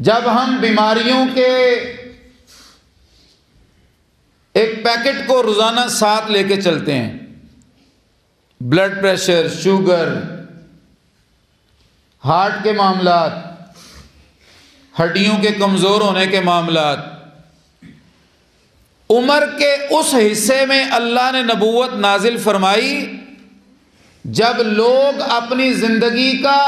جب ہم بیماریوں کے ایک پیکٹ کو روزانہ ساتھ لے کے چلتے ہیں، بلڈ پریشر، شوگر، ہارٹ کے معاملات، ہڈیوں کے کمزور ہونے کے معاملات، عمر کے اس حصے میں اللہ نے نبوت نازل فرمائی جب لوگ اپنی زندگی کا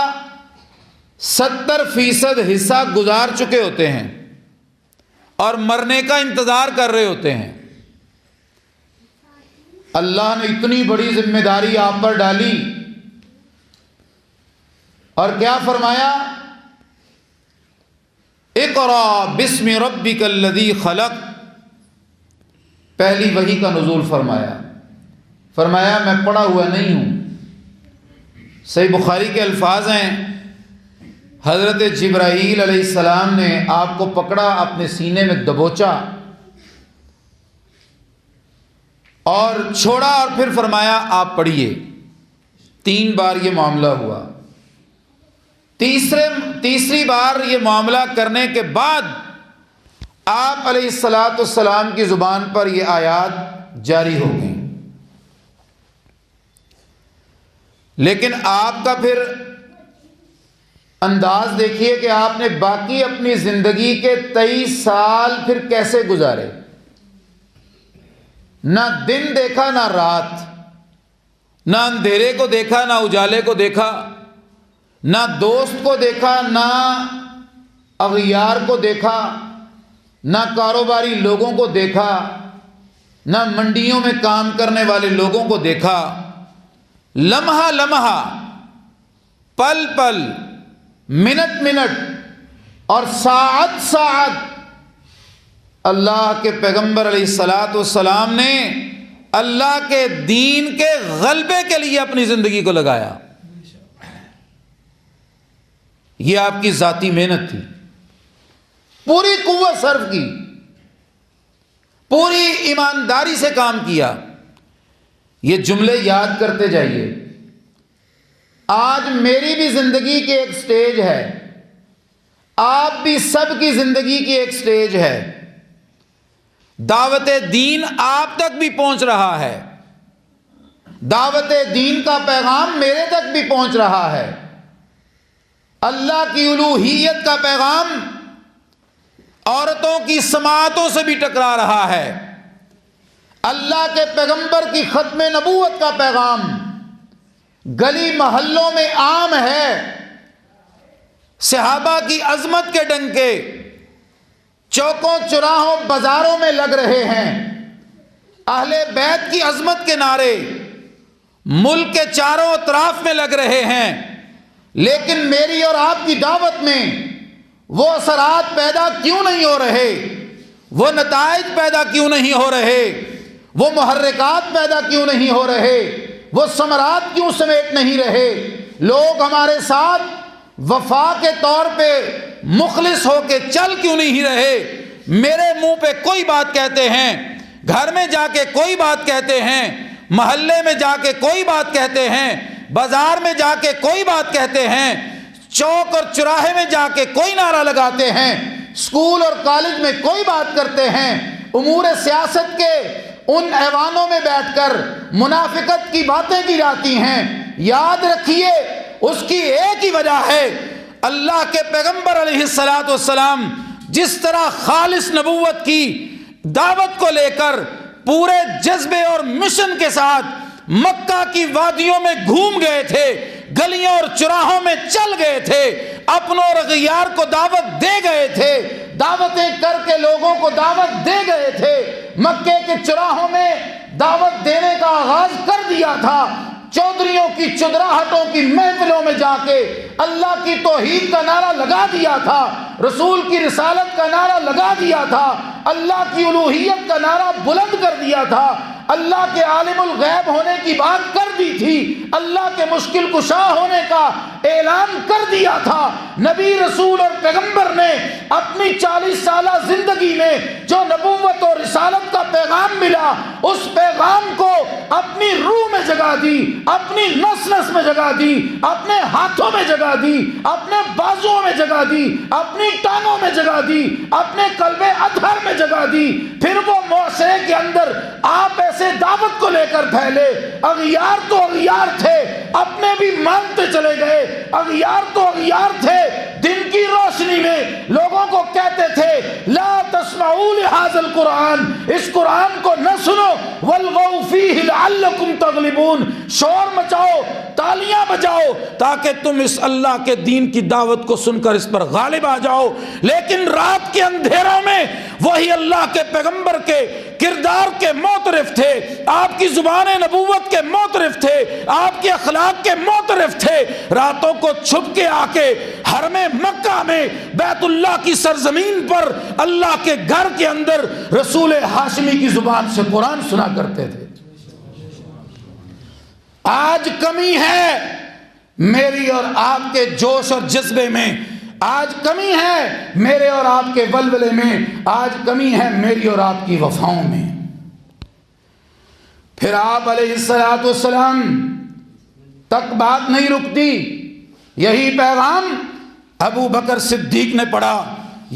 70% حصہ گزار چکے ہوتے ہیں اور مرنے کا انتظار کر رہے ہوتے ہیں۔ اللہ نے اتنی بڑی ذمہ داری آپ پر ڈالی اور کیا فرمایا؟ اقرأ بسم ربک الذی خلق، پہلی وحی کا نزول فرمایا میں پڑھا ہوا نہیں ہوں۔ صحیح بخاری کے الفاظ ہیں، حضرت جبرائیل علیہ السلام نے آپ کو پکڑا، اپنے سینے میں دبوچا اور چھوڑا اور پھر فرمایا آپ پڑھیے۔ 3 بار یہ معاملہ ہوا۔ تیسری بار یہ معاملہ کرنے کے بعد آپ علیہ السلام کی زبان پر یہ آیات جاری ہو گئیں۔ لیکن آپ کا پھر انداز دیکھیے کہ آپ نے باقی اپنی زندگی کے 23 سال پھر کیسے گزارے۔ نہ دن دیکھا نہ رات، نہ اندھیرے کو دیکھا نہ اجالے کو دیکھا، نہ دوست کو دیکھا نہ اغیار کو دیکھا، نہ کاروباری لوگوں کو دیکھا، نہ منڈیوں میں کام کرنے والے لوگوں کو دیکھا۔ لمحہ لمحہ، پل پل، منٹ منٹ اور ساعت ساعت اللہ کے پیغمبر علیہ السلام نے اللہ کے دین کے غلبے کے لیے اپنی زندگی کو لگایا۔ یہ آپ کی ذاتی محنت تھی، پوری قوت صرف کی، پوری ایمانداری سے کام کیا۔ یہ جملے یاد کرتے جائیے۔ آج میری بھی زندگی کی ایک سٹیج ہے، آپ بھی سب کی زندگی کی ایک سٹیج ہے۔ دعوت دین آپ تک بھی پہنچ رہا ہے، دعوت دین کا پیغام میرے تک بھی پہنچ رہا ہے، اللہ کی الوہیت کا پیغام عورتوں کی سماعتوں سے بھی ٹکرا رہا ہے، اللہ کے پیغمبر کی ختم نبوت کا پیغام گلی محلوں میں عام ہے، صحابہ کی عظمت کے ڈنکے چوکوں چراہوں بازاروں میں لگ رہے ہیں، اہل بیت کی عظمت کے نعرے ملک کے چاروں اطراف میں لگ رہے ہیں، لیکن میری اور آپ کی دعوت میں وہ اثرات پیدا کیوں نہیں ہو رہے؟ وہ نتائج پیدا کیوں نہیں ہو رہے؟ وہ محرکات پیدا کیوں نہیں ہو رہے؟ وہ ثمرات کیوں سمیٹ نہیں رہے؟ لوگ ہمارے ساتھ وفا کے طور پہ مخلص ہو کے چل کیوں نہیں رہے؟ میرے منہ پہ کوئی بات کہتے ہیں، گھر میں جا کے کوئی بات کہتے ہیں، محلے میں جا کے کوئی بات کہتے ہیں، بازار میں جا کے کوئی بات کہتے ہیں، چوک اور چوراہے میں جا کے کوئی نعرہ لگاتے ہیں، اسکول اور کالج میں کوئی بات کرتے ہیں، امور سیاست کے ان ایوانوں میں بیٹھ کر منافقت کی باتیں کی جاتی ہیں۔ یاد رکھیے، اس کی ایک ہی وجہ ہے، اللہ کے پیغمبر علیہ السلام جس طرح خالص نبوت کی دعوت کو لے کر پورے جذبے اور مشن کے ساتھ مکہ کی وادیوں میں گھوم گئے تھے، گلیوں اور چراہوں میں چل گئے تھے، اپنوں اور غیار کو دعوت دے گئے تھے، دعوتیں کر کے لوگوں کو دعوت دے گئے تھے، مکے کے چراہوں میں دعوت دینے کا آغاز کر دیا تھا، چودھریوں کی چودراہٹوں کی محفلوں میں جا کے اللہ کی توحید کا نعرہ لگا دیا تھا، رسول کی رسالت کا نعرہ لگا دیا تھا، اللہ کی الوہیت کا نعرہ بلند کر دیا تھا، اللہ کے عالم الغیب ہونے کی بات کر دی تھی، اللہ کے مشکل کشا ہونے کا اعلان کر دیا تھا۔ نبی رسول اور پیغمبر نے اپنی 40 سالہ زندگی میں جو نبوت اور رسالت کا پیغام ملا، اس پیغام کو اپنی روح میں جگہ دی، اپنی نس نس میں جگہ دی، اپنے ہاتھوں میں جگہ دی، اپنے بازوؤں میں جگہ دی، اپنی ٹانگوں میں جگہ دی، اپنے قلب اطہر میں جگہ دی۔ پھر وہ معاشرے کے اندر آپ ایسے دعوت کو لے کر پھیلے۔ اغیار تو اغیار تھے، اپنے بھی مانتے چلے گئے۔ اغیار تو اغیار تھے، دن کی روشنی میں لوگوں کو کہتے تھے لا تسمعوا لهذا القرآن، اس قرآن کو نہ سنو، والغوا فیہ لعلکم تغلبون، شور مچاؤ، تالیاں بجاؤ تاکہ تم اس اللہ کے دین کی دعوت کو سن کر اس پر غالب آ جاؤ۔ لیکن رات کے اندھیروں میں وہی اللہ کے پیغمبر کے کردار کے معترف تھے، آپ کی زبان نبوت کے معترف تھے، آپ کے اخلاق کے معترف تھے، راتوں کو چھپ کے آ کے حرم مکہ میں بیت اللہ کی سرزمین پر اللہ کے گھر کے اندر رسول ہاشمی کی زبان سے قرآن سنا کرتے تھے۔ آج کمی ہے میری اور آپ کے جوش اور جذبے میں، آج کمی ہے میرے اور آپ کے ولولے میں، آج کمی ہے میری اور آپ کی وفاؤں میں۔ پھر آپ علیہ السلام تک بات نہیں رکتی، یہی پیغام ابو بکر صدیق نے پڑھا،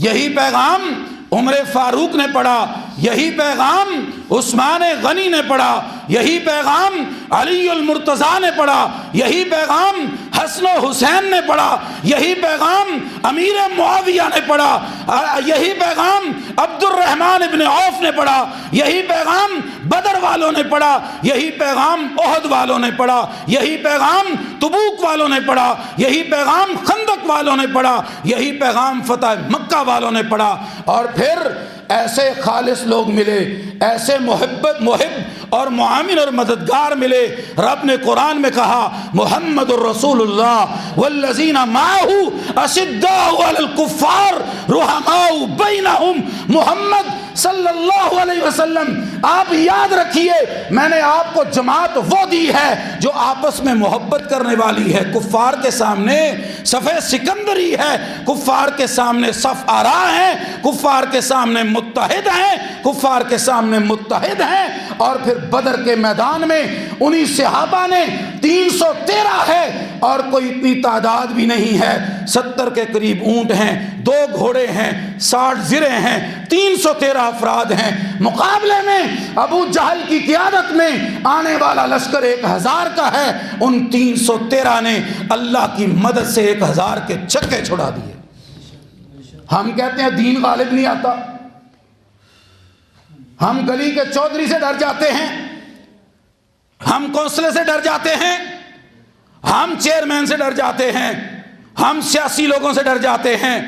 یہی پیغام عمر فاروق نے پڑھا، یہی پیغام عثمان غنی نے پڑھا، یہی پیغام علی المرتضیٰ نے پڑھا، یہی پیغام حسن و حسین نے پڑھا، یہی پیغام امیر معاویہ نے پڑھا، یہی پیغام عبد الرحمن ابن عوف نے پڑھا، یہی پیغام بدر والوں نے پڑھا، یہی پیغام احد والوں نے پڑھا، یہی پیغام تبوک والوں نے پڑھا، یہی پیغام خندق والوں نے پڑھا، یہی پیغام فتح مکہ والوں نے پڑھا۔ اور پھر ایسے خالص لوگ ملے، ایسے محب اور معاون اور مددگار ملے۔ رب نے قرآن میں کہا محمد الرسول اللہ والذین معہ اشداء علی الکفار رحماء بینہم، محمد صلی اللہ علیہ وسلم، آپ یاد رکھیے میں نے آپ کو جماعت وہ دی ہے جو آپس میں محبت کرنے والی ہے، کفار کے سامنے صف سکندری ہے، کفار کے سامنے صف آرا ہے، کفار کے سامنے متحد ہیں، کفار کے سامنے متحد ہیں۔ اور پھر بدر کے میدان میں انہی صحابہ نے 313 ہے اور کوئی اتنی تعداد بھی نہیں ہے، 70 کے قریب اونٹ ہیں، 2 گھوڑے ہیں، 60 زرے ہیں، 313 افراد ہیں۔ مقابلے میں ابو جہل کی قیادت میں آنے والا لشکر 1000 کا ہے، ان 313 نے اللہ کی مدد سے 1000 کے چھکے چھڑا دیے۔ ہم کہتے ہیں دین غالب نہیں آتا، ہم گلی کے چودھری سے ڈر جاتے ہیں، ہم کونسلر سے ڈر جاتے ہیں، ہم چیئرمین سے ڈر جاتے ہیں، ہم سیاسی لوگوں سے ڈر جاتے ہیں،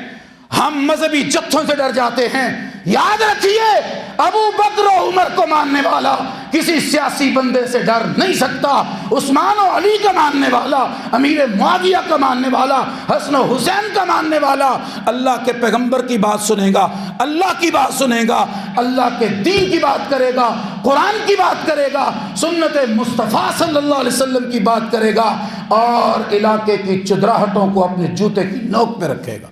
ہم مذہبی جتھوں سے ڈر جاتے ہیں۔ یاد رکھیے ابو بکر و عمر کو ماننے والا کسی سیاسی بندے سے ڈر نہیں سکتا، عثمان و علی کا ماننے والا، امیر معاویہ کا ماننے والا، حسن و حسین کا ماننے والا اللہ کے پیغمبر کی بات سنے گا، اللہ کی بات سنے گا، اللہ کے دین کی بات کرے گا، قرآن کی بات کرے گا، سنت مصطفیٰ صلی اللہ علیہ وسلم کی بات کرے گا، اور علاقے کی چدراہٹوں کو اپنے جوتے کی نوک پہ رکھے گا۔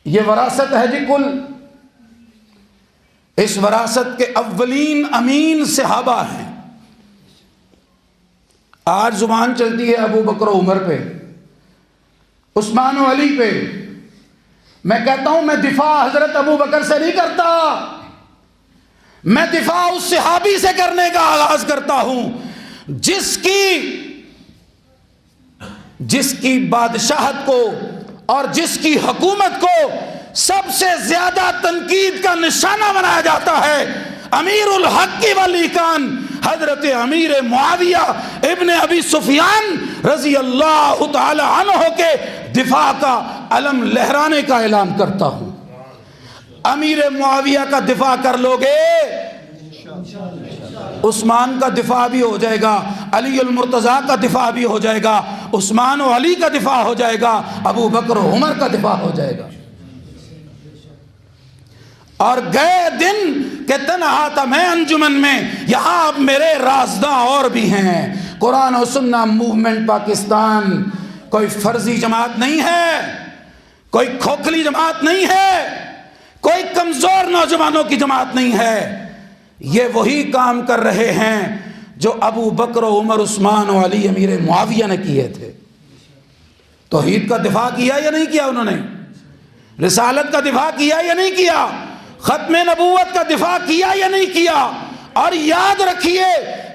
یہ وراثت ہے جی کل، اس وراثت کے اولین امین صحابہ ہیں۔ آج زبان چلتی ہے ابو بکر و عمر پہ، عثمان و علی پہ، میں کہتا ہوں میں دفاع حضرت ابو بکر سے نہیں کرتا، میں دفاع اس صحابی سے کرنے کا آغاز کرتا ہوں جس کی بادشاہت کو اور جس کی حکومت کو سب سے زیادہ تنقید کا نشانہ بنایا جاتا ہے، امیر الحق کی ولی کان حضرت امیر معاویہ ابن ابی سفیان رضی اللہ تعالی عنہ کے دفاع کا علم لہرانے کا اعلان کرتا ہوں۔ امیر معاویہ کا دفاع کر لوگے، عثمان کا دفاع بھی ہو جائے گا، علی المرتضیٰ کا دفاع بھی ہو جائے گا، عثمان و علی کا دفاع ہو جائے گا، ابو بکر و عمر کا دفاع ہو جائے گا۔ اور گئے دن کہ تنہا تھا میں انجمن میں، یہاں اب میرے رازداں اور بھی ہیں، قرآن و سنہ موومنٹ پاکستان کوئی فرضی جماعت نہیں ہے، کوئی کھوکھلی جماعت نہیں ہے، کوئی کمزور نوجوانوں کی جماعت نہیں ہے۔ یہ وہی کام کر رہے ہیں جو ابو بکر و عمر عثمان و علی امیر معاویہ نے کیے تھے۔ توحید کا دفاع کیا یا نہیں کیا انہوں نے؟ رسالت کا دفاع کیا یا نہیں کیا؟ ختم نبوت کا دفاع کیا یا نہیں کیا؟ اور یاد رکھیے،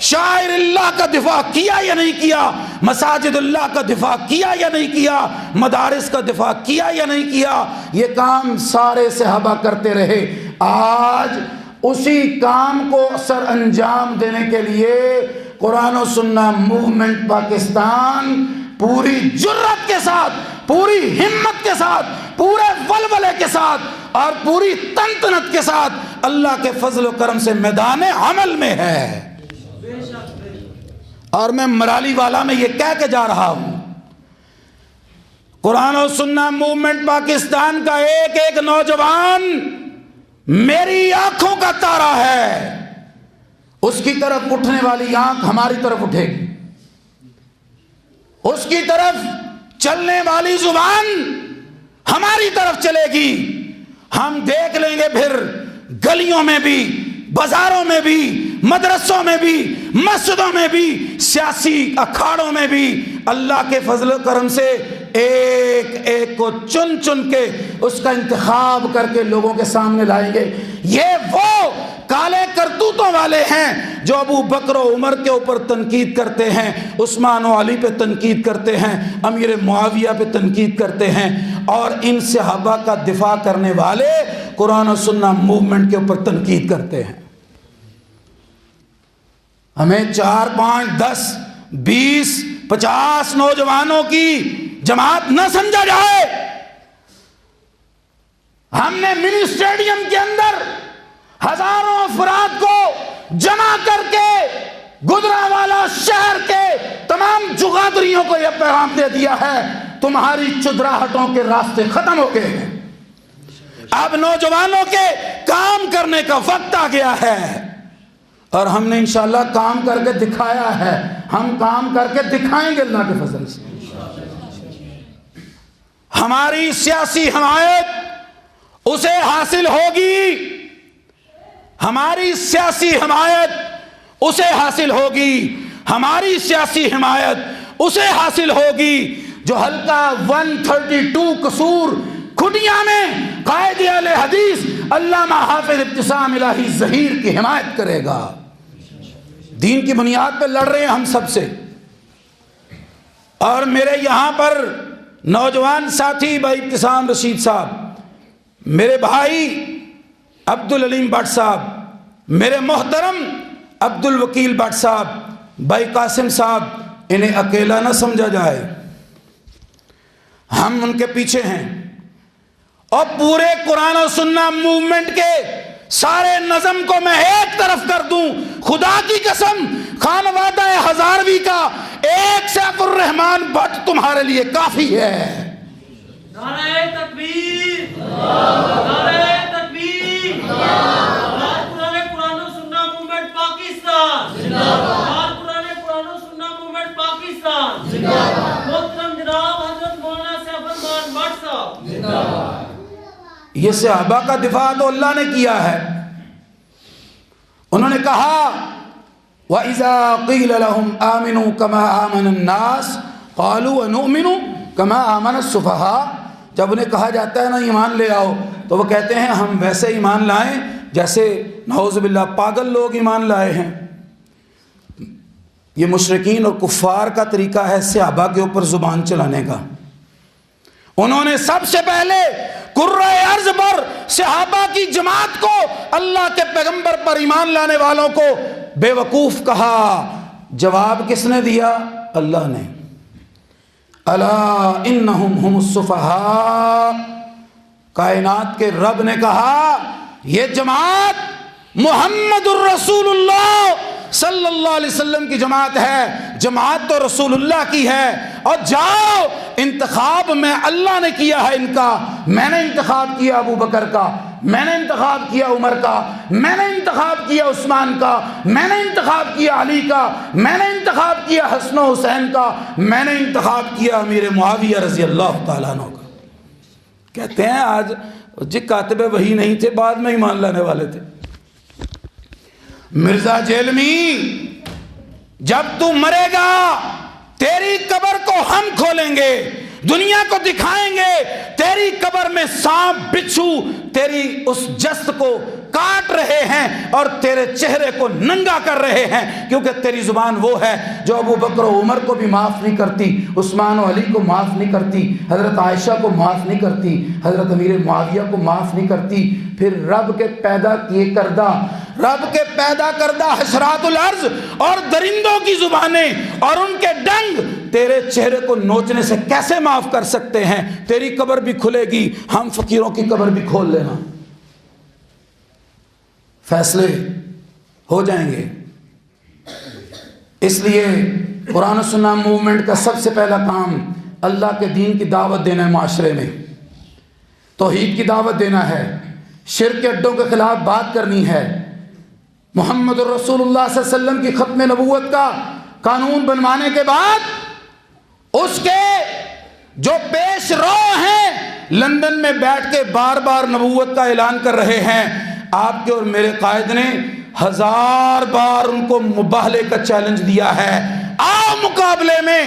شاعر اللہ کا دفاع کیا یا نہیں کیا؟ مساجد اللہ کا دفاع کیا یا نہیں کیا؟ مدارس کا دفاع کیا یا نہیں کیا؟ یہ کام سارے صحابہ کرتے رہے۔ آج اسی کام کو سر انجام دینے کے لیے قرآن و سنہ موومنٹ پاکستان پوری جرت کے ساتھ، پوری ہمت کے ساتھ، پورے ولولے کے ساتھ اور پوری تنتنت کے ساتھ اللہ کے فضل و کرم سے میدان عمل میں ہے۔ اور میں مرالی والا میں یہ کہہ کے جا رہا ہوں، قرآن و سنہ موومنٹ پاکستان کا ایک ایک نوجوان میری آنکھوں کا تارا ہے۔ اس کی طرف اٹھنے والی آنکھ ہماری طرف اٹھے گی، اس کی طرف چلنے والی زبان ہماری طرف چلے گی۔ ہم دیکھ لیں گے پھر گلیوں میں بھی، بازاروں میں بھی، مدرسوں میں بھی، مسجدوں میں بھی، سیاسی اکھاڑوں میں بھی اللہ کے فضل و کرم سے ایک ایک کو چن چن کے اس کا انتخاب کر کے لوگوں کے سامنے لائیں گے۔ یہ وہ کالے کرتوتوں والے ہیں جو ابو بکر و عمر کے اوپر تنقید کرتے ہیں، عثمان و علی پہ تنقید کرتے ہیں، امیر معاویہ پہ تنقید کرتے ہیں، اور ان صحابہ کا دفاع کرنے والے قرآن و سنہ موومنٹ کے اوپر تنقید کرتے ہیں۔ ہمیں 4 5 10 20 50 نوجوانوں کی جماعت نہ سمجھا جائے۔ ہم نے منی اسٹیڈیم کے اندر ہزاروں افراد کو جمع کر کے گجرانوالہ شہر کے تمام جغادریوں کو یہ پیغام دے دیا ہے، تمہاری چدراہٹوں کے راستے ختم ہو گئے ہیں، اب نوجوانوں کے کام کرنے کا وقت آ گیا ہے۔ اور ہم نے انشاءاللہ کام کر کے دکھایا ہے، ہم کام کر کے دکھائیں گے اللہ کے فضل سے۔ ہماری سیاسی حمایت اسے حاصل ہوگی، ہماری سیاسی حمایت اسے حاصل ہوگی، ہماری سیاسی حمایت اسے حاصل ہوگی جو حلقہ 132 قصور کھٹیاں میں قائد اہل حدیث علامہ حافظ ابتسام الہی ظہیر کی حمایت کرے گا۔ دین کی بنیاد پہ لڑ رہے ہیں ہم سب سے۔ اور میرے یہاں پر نوجوان ساتھی بھائی ابتسام رشید صاحب، میرے بھائی عبدالعلیم بٹ صاحب، میرے محترم عبدالوکیل بٹ صاحب، بھائی قاسم صاحب، انہیں اکیلا نہ سمجھا جائے، ہم ان کے پیچھے ہیں۔ اور پورے قرآن و سنہ موومنٹ کے سارے نظم کو میں ایک طرف کر دوں، خدا کی قسم خانوادہ ہزاروی کا ایک سیف الرحمان بٹ تمہارے لیے کافی ہے۔ نعرہ تکبیر، نعرہ تکبیر، قرآن و سنہ موومنٹ پاکستان زندہ باد، قرآن و سنہ موومنٹ پاکستان زندہ باد، محترم جناب حضرت مولانا سیف الرحمان بٹ صاحب زندہ باد۔ یہ صحابہ کا دفاع تو اللہ نے کیا ہے۔ انہوں نے کہا وَإِذَا قِيلَ لَهُمْ آمِنُوا كَمَا آمَنَ النَّاسِ قَالُوا وَنُؤْمِنُ كَمَا آمَنَ السُّفَهَاءُ، جب انہیں کہا جاتا ہے نا ایمان لے آؤ تو وہ کہتے ہیں ہم ویسے ایمان لائیں جیسے نعوذ باللہ پاگل لوگ ایمان لائے ہیں۔ یہ مشرکین اور کفار کا طریقہ ہے صحابہ کے اوپر زبان چلانے کا۔ انہوں نے سب سے پہلے قرۂ ارض پر صحابہ کی جماعت کو، اللہ کے پیغمبر پر ایمان لانے والوں کو بے وقوف کہا۔ جواب کس نے دیا؟ اللہ نے۔ الا انہم ہم السفہاء، کائنات کے رب نے کہا یہ جماعت محمد الرسول اللہ صلی اللہ علیہ وسلم کی جماعت ہے، جماعت تو رسول اللہ کی ہے، اور جاؤ انتخاب میں اللہ نے کیا ہے ان کا، میں نے انتخاب کیا ابو بکر کا، میں نے انتخاب کیا عمر کا، میں نے انتخاب کیا عثمان کا، میں نے انتخاب کیا علی کا، میں نے انتخاب کیا حسن و حسین کا، میں نے انتخاب کیا امیر معاویہ رضی اللہ تعالیٰ عنہ کا۔ کہتے ہیں آج جی کاتب وحی نہیں تھے، بعد میں ایمان لانے والے تھے۔ مرزا جیلمی، جب تو مرے گا تیری قبر کو ہم کھولیں گے، دنیا کو دکھائیں گے تیری قبر میں سانپ بچھو تیری اس جسد کو کاٹ رہے ہیں اور تیرے چہرے کو ننگا کر رہے ہیں، کیونکہ تیری زبان وہ ہے جو ابو بکر و عمر کو بھی معاف نہیں کرتی، عثمان و علی کو معاف نہیں کرتی، حضرت عائشہ کو معاف نہیں کرتی، حضرت امیر معاویہ کو معاف نہیں کرتی۔ پھر رب کے پیدا کردہ حشرات الارض اور درندوں کی زبانیں اور ان کے ڈنگ تیرے چہرے کو نوچنے سے کیسے معاف کر سکتے ہیں؟ تیری قبر بھی کھلے گی، ہم فقیروں کی قبر بھی کھول لینا، فیصلے ہو جائیں گے۔ اس لیے قرآن و سنت موومنٹ کا سب سے پہلا کام اللہ کے دین کی دعوت دینا ہے، معاشرے میں توحید کی دعوت دینا ہے، شرک کے اڈوں کے خلاف بات کرنی ہے، محمد الرسول اللہ صلی اللہ علیہ وسلم کی ختم نبوت کا قانون بنوانے کے بعد اس کے جو پیش رو ہیں لندن میں بیٹھ کے بار بار نبوت کا اعلان کر رہے ہیں، آپ کے اور میرے قائد نے 1000 بار ان کو مباہلے کا چیلنج دیا ہے، آؤ مقابلے میں،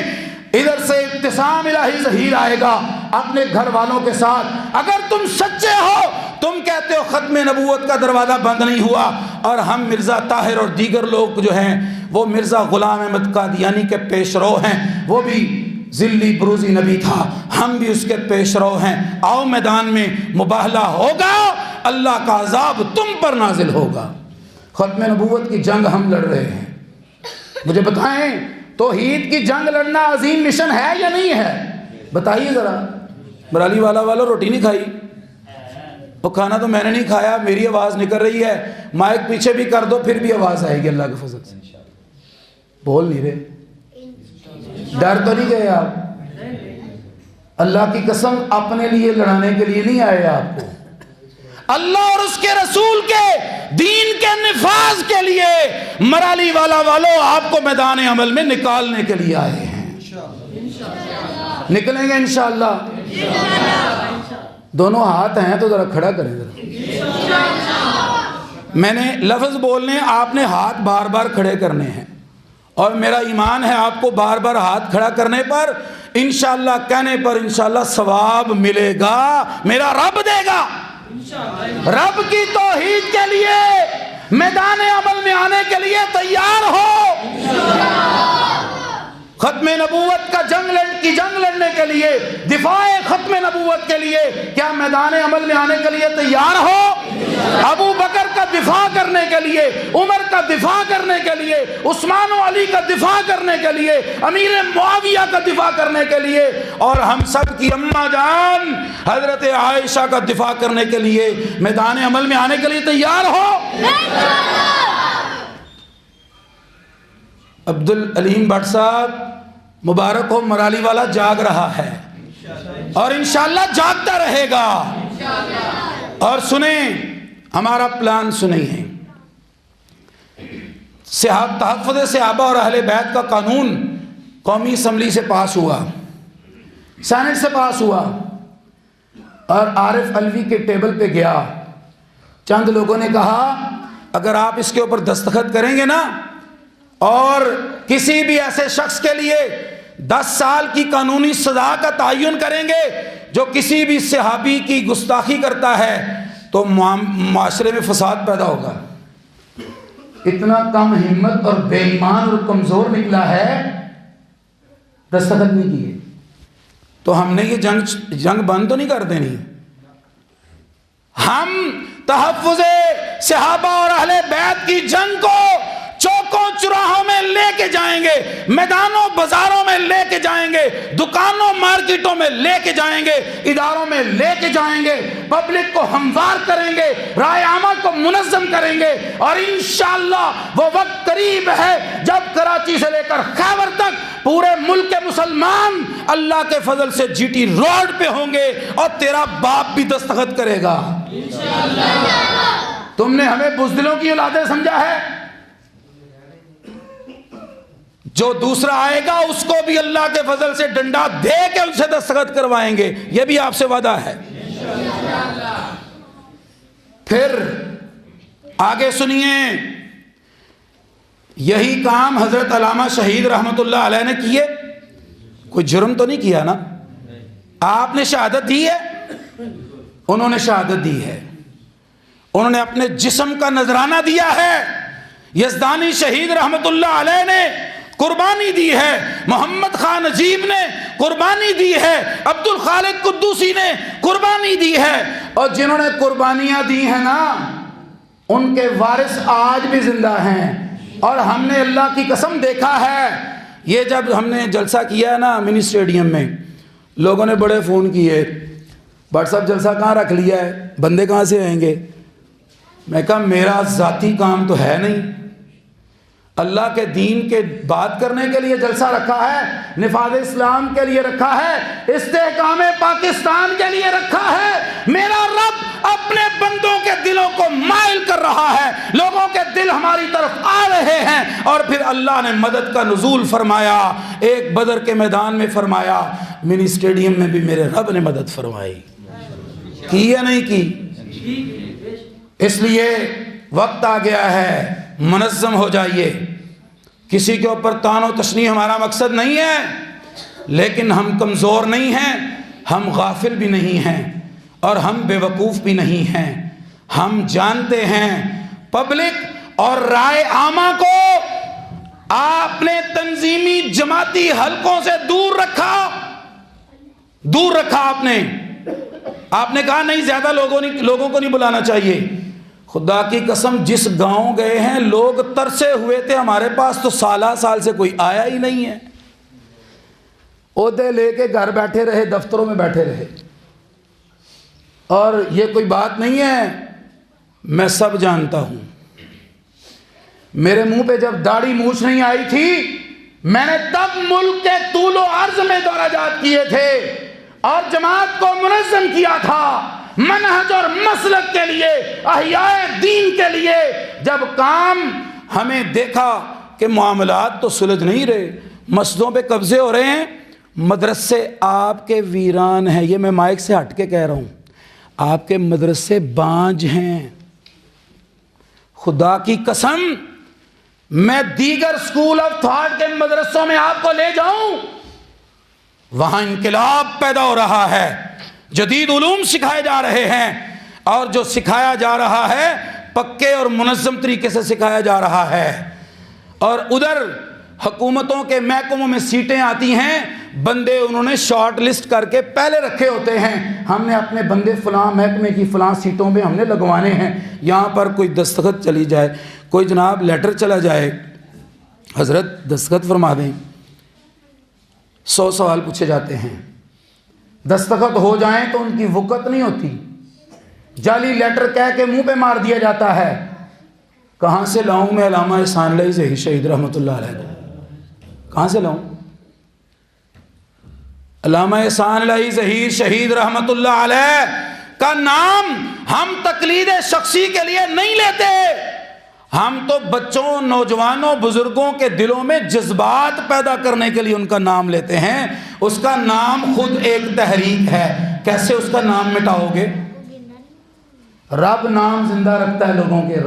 ادھر سے ابتسام الہی ظہیر آئے گا اپنے گھر والوں کے ساتھ۔ اگر تم سچے ہو، تم کہتے ہو ختم نبوت کا دروازہ بند نہیں ہوا، اور ہم مرزا طاہر اور دیگر لوگ جو ہیں وہ مرزا غلام احمد قادیانی کے پیش رو ہیں، وہ بھی ذلی بروزی نبی تھا، ہم بھی اس کے پیش رو ہیں، آؤ میدان میں مباہلہ ہوگا، اللہ کا عذاب تم پر نازل ہوگا۔ ختم نبوت کی جنگ ہم لڑ رہے ہیں، مجھے بتائیں توحید کی جنگ لڑنا عظیم مشن ہے یا نہیں ہے؟ بتائیے ذرا۔ مرالی والا والوں روٹی نہیں کھائی؟ وہ کھانا تو میں نے نہیں کھایا، میری آواز نکل رہی ہے، مائک پیچھے بھی کر دو پھر بھی آواز آئے گی اللہ کے فضل سے۔ بول نہیں رہے، ڈر تو نہیں گئے آپ؟ اللہ کی قسم اپنے لیے لڑانے کے لیے نہیں آئے آپ کو، اللہ اور اس کے رسول کے دین کے نفاذ کے لیے مرالی والا والوں آپ کو میدان عمل میں نکالنے کے لیے آئے ہیں۔ نکلیں گے انشاءاللہ؟ دونوں ہاتھ ہیں تو ذرا کھڑا کریں ذرا۔ میں نے لفظ بولنے، آپ نے ہاتھ بار بار کھڑے کرنے ہیں، اور میرا ایمان ہے آپ کو بار بار ہاتھ کھڑا کرنے پر انشاءاللہ کہنے پر انشاءاللہ ثواب ملے گا، میرا رب دے گا۔ رب کی توحید کے لیے میدان عمل میں آنے کے لیے تیار ہو، ختم نبوت کا جنگ لڑنے کے لیے، دفاع ختم نبوت کے لیے کیا میدان عمل میں آنے کے لیے تیار ہو؟ ابو بکر کا دفاع کرنے کے لیے، عمر کا دفاع کرنے کے لیے، عثمان و علی کا دفاع کرنے کے لیے، امیر معاویہ کا دفاع کرنے کے لیے، اور ہم سب کی اماں جان حضرت عائشہ کا دفاع کرنے کے لیے میدان عمل میں آنے کے لیے تیار ہو؟ عبدالعلیم بٹ صاحب مبارک ہو، مرالی والا جاگ رہا ہے اور انشاءاللہ جاگتا رہے گا۔ اور سنیں ہمارا پلان، سنیں، تحفظ صحابہ اور اہل بیت کا قانون قومی اسمبلی سے پاس ہوا، سینٹ سے پاس ہوا، اور عارف علوی کے ٹیبل پہ گیا، چند لوگوں نے کہا اگر آپ اس کے اوپر دستخط کریں گے نا اور کسی بھی ایسے شخص کے لیے 10 سال کی قانونی سزا کا تعین کریں گے جو کسی بھی صحابی کی گستاخی کرتا ہے تو معاشرے میں فساد پیدا ہوگا۔ اتنا کم ہمت اور بے ایمان اور کمزور نکلا ہے، دستخط نہیں کیے۔ تو ہم نے یہ جنگ بند تو نہیں کر دینی، ہم تحفظ صحابہ اور اہل بیت کی جنگ کو چوکوں چراہوں میں لے کے جائیں گے، میدانوں بازاروں میں لے کے جائیں گے، دکانوں مارکیٹوں میں لے کے جائیں گے، اداروں میں لے کے جائیں گے، پبلک کو ہموار کریں گے، رائے عامہ کو منظم کریں گے، اور انشاءاللہ وہ وقت قریب ہے جب کراچی سے لے کر خیبر تک پورے ملک کے مسلمان اللہ کے فضل سے جی ٹی روڈ پہ ہوں گے اور تیرا باپ بھی دستخط کرے گا۔ تم نے ہمیں بزدلوں کی اولادیں سمجھا ہے؟ جو دوسرا آئے گا اس کو بھی اللہ کے فضل سے ڈنڈا دے کے ان سے دستخط کروائیں گے، یہ بھی آپ سے وعدہ ہے۔ پھر آگے سنیے، یہی کام حضرت علامہ شہید رحمت اللہ علیہ نے کیے، کوئی جرم تو نہیں کیا نا؟ آپ نے شہادت دی ہے، انہوں نے شہادت دی ہے، انہوں نے اپنے جسم کا نذرانہ دیا ہے۔ یزدانی شہید رحمت اللہ علیہ نے قربانی دی ہے، محمد خان نجیب نے قربانی دی ہے، عبد الخالق قدوسی نے قربانی دی ہے، اور جنہوں نے قربانیاں دی ہیں نا ان کے وارث آج بھی زندہ ہیں۔ اور ہم نے اللہ کی قسم دیکھا ہے، یہ جب ہم نے جلسہ کیا ہے نا منی اسٹیڈیم میں، لوگوں نے بڑے فون کیے، بٹ صاحب جلسہ کہاں رکھ لیا ہے، بندے کہاں سے آئیں گے؟ میں کہا میرا ذاتی کام تو ہے نہیں، اللہ کے دین کے بات کرنے کے لیے جلسہ رکھا ہے، نفاذ اسلام کے لیے رکھا ہے، استحکام پاکستان کے لیے رکھا ہے۔ میرا رب اپنے بندوں کے دلوں کو مائل کر رہا ہے، لوگوں کے دل ہماری طرف آ رہے ہیں، اور پھر اللہ نے مدد کا نزول فرمایا، ایک بدر کے میدان میں فرمایا، منی اسٹیڈیم میں بھی میرے رب نے مدد فرمائی، کی یا نہیں کی؟ اس لیے وقت آ گیا ہے، منظم ہو جائیے۔ کسی کے اوپر تان و تشنیع ہمارا مقصد نہیں ہے، لیکن ہم کمزور نہیں ہیں، ہم غافل بھی نہیں ہیں، اور ہم بے وقوف بھی نہیں ہیں۔ ہم جانتے ہیں پبلک اور رائے عامہ کو آپ نے تنظیمی جماعتی حلقوں سے دور رکھا آپ نے کہا نہیں زیادہ لوگوں کو نہیں بلانا چاہیے۔ خدا کی قسم جس گاؤں گئے ہیں لوگ ترسے ہوئے تھے، ہمارے پاس تو سال سے کوئی آیا ہی نہیں ہے، عہدے لے کے گھر بیٹھے رہے، دفتروں میں بیٹھے رہے۔ اور یہ کوئی بات نہیں ہے، میں سب جانتا ہوں، میرے منہ پہ جب داڑھی مونچھ نہیں آئی تھی میں نے تب ملک کے طول و عرض میں دورہ جات کیے تھے اور جماعت کو منظم کیا تھا، منہج اور مسلک کے لیے، احیاء دین کے لیے۔ جب کام ہمیں دیکھا کہ معاملات تو سلجھ نہیں رہے، مسجدوں پہ قبضے ہو رہے ہیں، مدرسے آپ کے ویران ہیں، یہ میں مائک سے ہٹ کے کہہ رہا ہوں، آپ کے مدرسے بانج ہیں۔ خدا کی قسم میں دیگر اسکول آف تھاٹ کے مدرسوں میں آپ کو لے جاؤں، وہاں انقلاب پیدا ہو رہا ہے، جدید علوم سکھائے جا رہے ہیں، اور جو سکھایا جا رہا ہے پکے اور منظم طریقے سے سکھایا جا رہا ہے۔ اور ادھر حکومتوں کے محکموں میں سیٹیں آتی ہیں، بندے انہوں نے شارٹ لسٹ کر کے پہلے رکھے ہوتے ہیں، ہم نے اپنے بندے فلاں محکمے کی فلاں سیٹوں پہ ہم نے لگوانے ہیں، یہاں پر کوئی دستخط چلی جائے، کوئی جناب لیٹر چلا جائے، حضرت دستخط فرما دیں، 100 سوال پوچھے جاتے ہیں، دستخط ہو جائیں تو ان کی وقت نہیں ہوتی، جعلی لیٹر کہہ کے منہ پہ مار دیا جاتا ہے۔ کہاں سے لاؤں میں علامہ احسان علیہ ظہیر شہید رحمۃ اللہ علیہ کو، کہاں سے لاؤں؟ علامہ احسان علیہ ظہیر شہید رحمۃ اللہ علیہ کا نام ہم تقلید شخصی کے لیے نہیں لیتے، ہم تو بچوں، نوجوانوں، بزرگوں کے دلوں میں جذبات پیدا کرنے کے لیے ان کا نام لیتے ہیں۔ اس کا نام خود ایک تحریک ہے، کیسے اس کا نام مٹاؤ گے؟ رب نام زندہ رکھتا ہے لوگوں کے،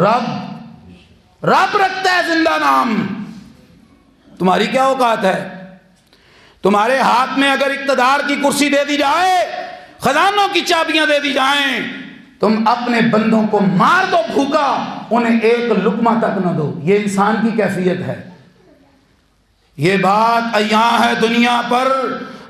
رب رکھتا ہے زندہ نام۔ تمہاری کیا اوقات ہے؟ تمہارے ہاتھ میں اگر اقتدار کی کرسی دے دی جائے، خزانوں کی چابیاں دے دی جائیں، تم اپنے بندوں کو مار دو بھوکا، انہیں ایک لقمہ تک نہ دو۔ یہ انسان کی کیفیت ہے۔ یہ بات عیاں ہے دنیا پر،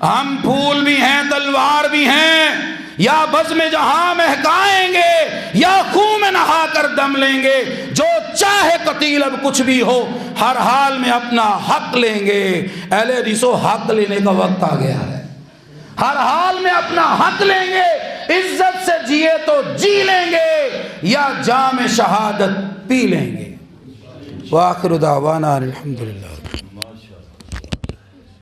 ہم پھول بھی ہیں تلوار بھی ہیں، یا بزم جہاں مہکائیں گے یا خون میں نہا کر دم لیں گے، جو چاہے قتیل اب کچھ بھی ہو، ہر حال میں اپنا حق لیں گے۔ اہل حدیثو، حق لینے کا وقت آ گیا ہے، ہر حال میں اپنا حق لیں گے، عزت سے جیے تو جی لیں گے یا جام شہادت پی لیں گے۔ وآخر دعوانا الحمدللہ۔